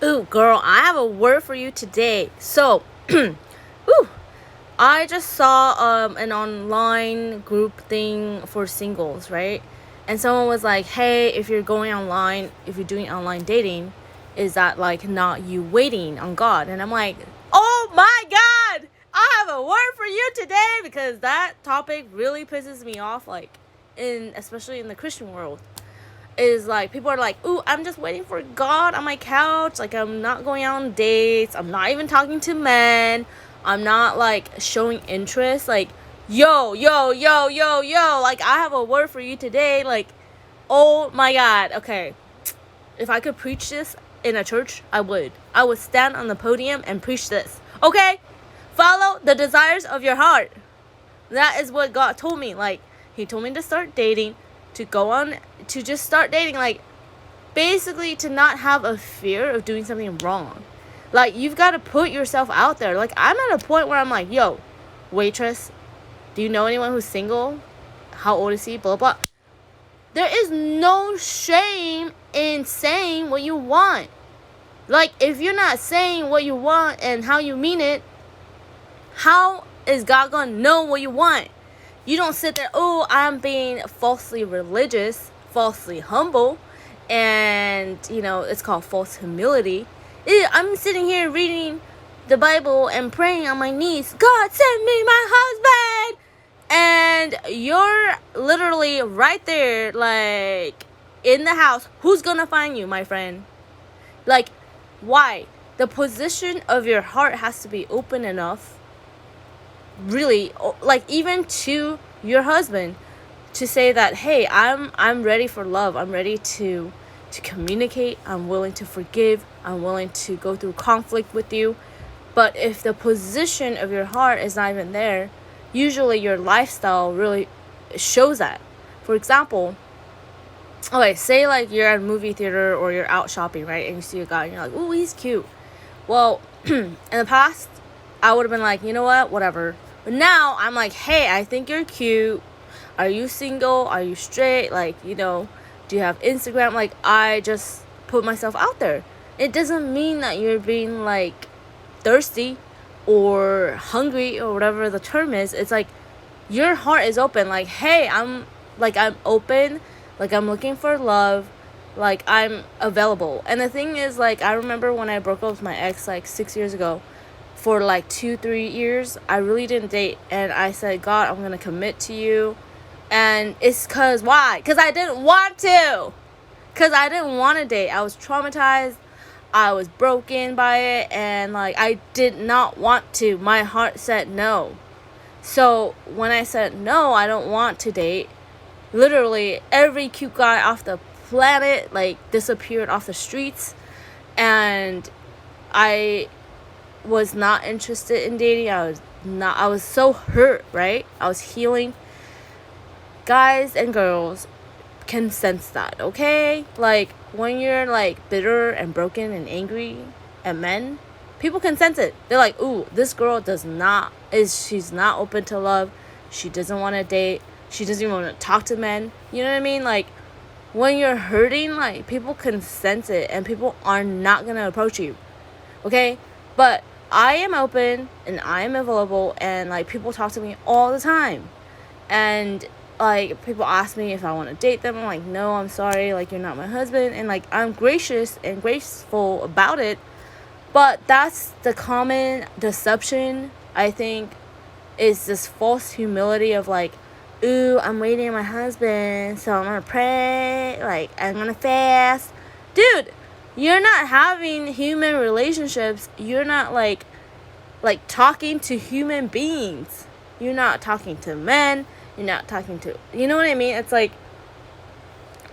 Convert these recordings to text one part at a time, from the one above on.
Ooh, girl, I have a word for you today. So, ooh, I just saw an online group thing for singles, right? And someone was like, "Hey, if you're going online, if you're doing online dating, is that like not you waiting on God?" And I'm like, "Oh my God, I have a word for you today," because that topic really pisses me off, like especially in the Christian world. Is like people are like, "Ooh, I'm just waiting for God on my couch. Like I'm not going out on dates. I'm not even talking to men. I'm not like showing interest." Like, yo, yo, yo, yo, yo. Like I have a word for you today. Like, oh my God. Okay, if I could preach this in a church, I would. I would stand on the podium and preach this. Okay, follow the desires of your heart. That is what God told me. Like, He told me to start dating, to go on, to just start dating. Like, basically, to not have a fear of doing something wrong. Like, you've got to put yourself out there. Like, I'm at a point where I'm like, yo, waitress, do you know anyone who's single? How old is he? Blah, blah. There is no shame in saying what you want. Like, if you're not saying what you want and how you mean it, how is God gonna know what you want? You don't sit there, "Oh, I'm being falsely religious, falsely humble," and it's called false humility. I'm sitting here reading the Bible and praying on my knees, "God, send me my husband," and you're literally right there, like in the house. Who's gonna find you, my friend? Like, why? The position of your heart has to be open enough, really, like even to your husband, to say that, "Hey, I'm ready for love. I'm ready to communicate. I'm willing to forgive. I'm willing to go through conflict with you." But if the position of your heart is not even there, usually your lifestyle really shows that. For example, okay, say like you're at a movie theater or you're out shopping, right? And you see a guy and you're like, "Ooh, he's cute." Well, in the past, I would have been like, "You know what? Whatever." But now I'm like, "Hey, I think you're cute. Are you single? Are you straight? Like, do you have Instagram?" Like, I just put myself out there. It doesn't mean that you're being like thirsty or hungry or whatever the term is. It's like your heart is open. Like, "Hey, I'm open. Like, I'm looking for love. Like, I'm available." And the thing is, like, I remember when I broke up with my ex like 6 years ago, for like 2-3 years, I really didn't date. And I said, "God, I'm going to commit to you." And it's why? Because I didn't want to. Because I didn't want to date. I was traumatized. I was broken by it. And like, I did not want to. My heart said no. So when I said, "No, I don't want to date," literally every cute guy off the planet like disappeared off the streets. And I was not interested in dating. I was so hurt, right? I was healing. Guys and girls can sense that, okay? Like, when you're like bitter and broken and angry at men, people can sense it. They're like, "Ooh, this girl she's not open to love. She doesn't want to date. She doesn't even want to talk to men." You know what I mean? Like, when you're hurting, like, people can sense it, and people are not gonna approach you, okay? But I am open and I am available, and like, people talk to me all the time. And like, people ask me if I want to date them. I'm like, "No, I'm sorry, like, you're not my husband." And like, I'm gracious and graceful about it. But that's the common deception, I think, is this false humility of like, "Ooh, I'm waiting on my husband, so I'm gonna pray, like, I'm gonna fast." Dude, you're not having human relationships. You're not like talking to human beings. You're not talking to men. You're not talking to, you know what I mean? It's like,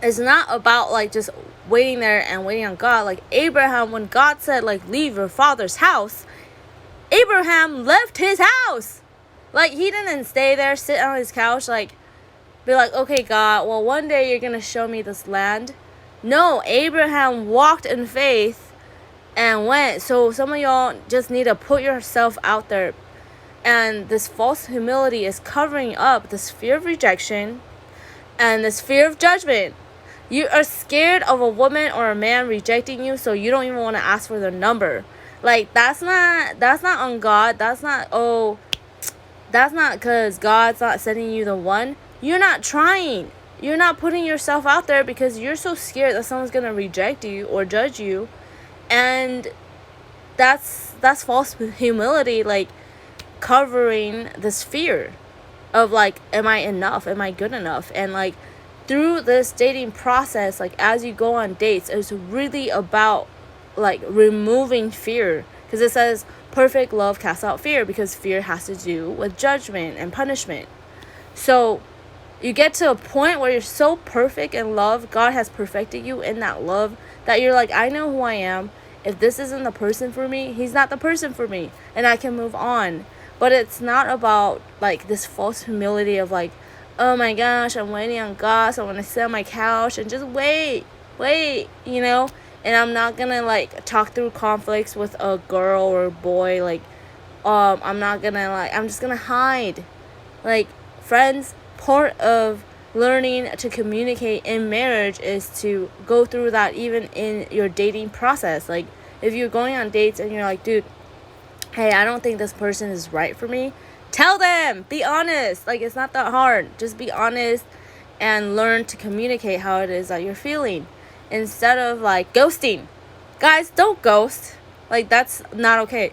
it's not about like just waiting there and waiting on God. Like Abraham, when God said like, "Leave your father's house," Abraham left his house. Like, he didn't stay there, sit on his couch, like, be like, "Okay, God, well, one day you're gonna show me this land." No, Abraham walked in faith and went. So some of y'all just need to put yourself out there. And this false humility is covering up this fear of rejection and this fear of judgment. You are scared of a woman or a man rejecting you, so you don't even want to ask for their number. Like, that's not on God. That's not because God's not sending you the one. You're not trying. You're not putting yourself out there because you're so scared that someone's gonna reject you or judge you. And that's false humility, like covering this fear of like, am I enough? Am I good enough? And like, through this dating process, like as you go on dates, it's really about like removing fear, because it says perfect love casts out fear, because fear has to do with judgment and punishment. So you get to a point where you're so perfect in love, God has perfected you in that love, that you're like, I know who I am. If this isn't the person for me, he's not the person for me, and I can move on. But it's not about like this false humility of like, oh my gosh, I'm waiting on God, so I'm gonna sit on my couch and just wait, you know? And I'm not gonna like talk through conflicts with a girl or a boy, like, I'm not gonna like, I'm just gonna hide. Like, friends, part of learning to communicate in marriage is to go through that even in your dating process. Like, if you're going on dates and you're like, dude, hey, I don't think this person is right for me, tell them. Be honest. Like, it's not that hard. Just be honest and learn to communicate how it is that you're feeling, instead of like ghosting. Guys, don't ghost. Like, that's not okay.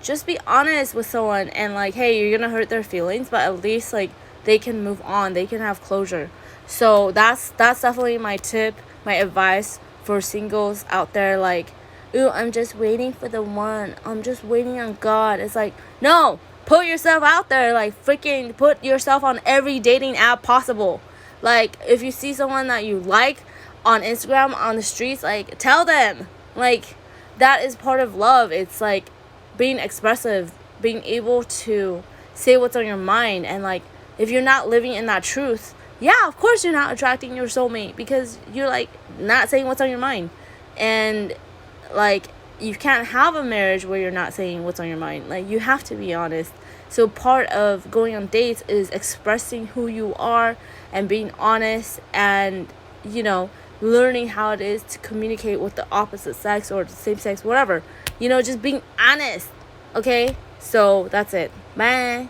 Just be honest with someone and like, hey, you're gonna hurt their feelings, but at least like they can move on, they can have closure. So that's definitely my tip, my advice for singles out there. Like, ooh, I'm just waiting for the one, I'm just waiting on God. It's like, no, put yourself out there. Like, freaking put yourself on every dating app possible. Like, if you see someone that you like on Instagram, on the streets, like, tell them. Like, that is part of love. It's like being expressive, being able to say what's on your mind. And like, if you're not living in that truth, yeah, of course you're not attracting your soulmate, because you're like not saying what's on your mind. And like, you can't have a marriage where you're not saying what's on your mind. Like, you have to be honest. So part of going on dates is expressing who you are and being honest, and you know, learning how it is to communicate with the opposite sex or the same sex, whatever, you know, just being honest. Okay, so that's it. Bye.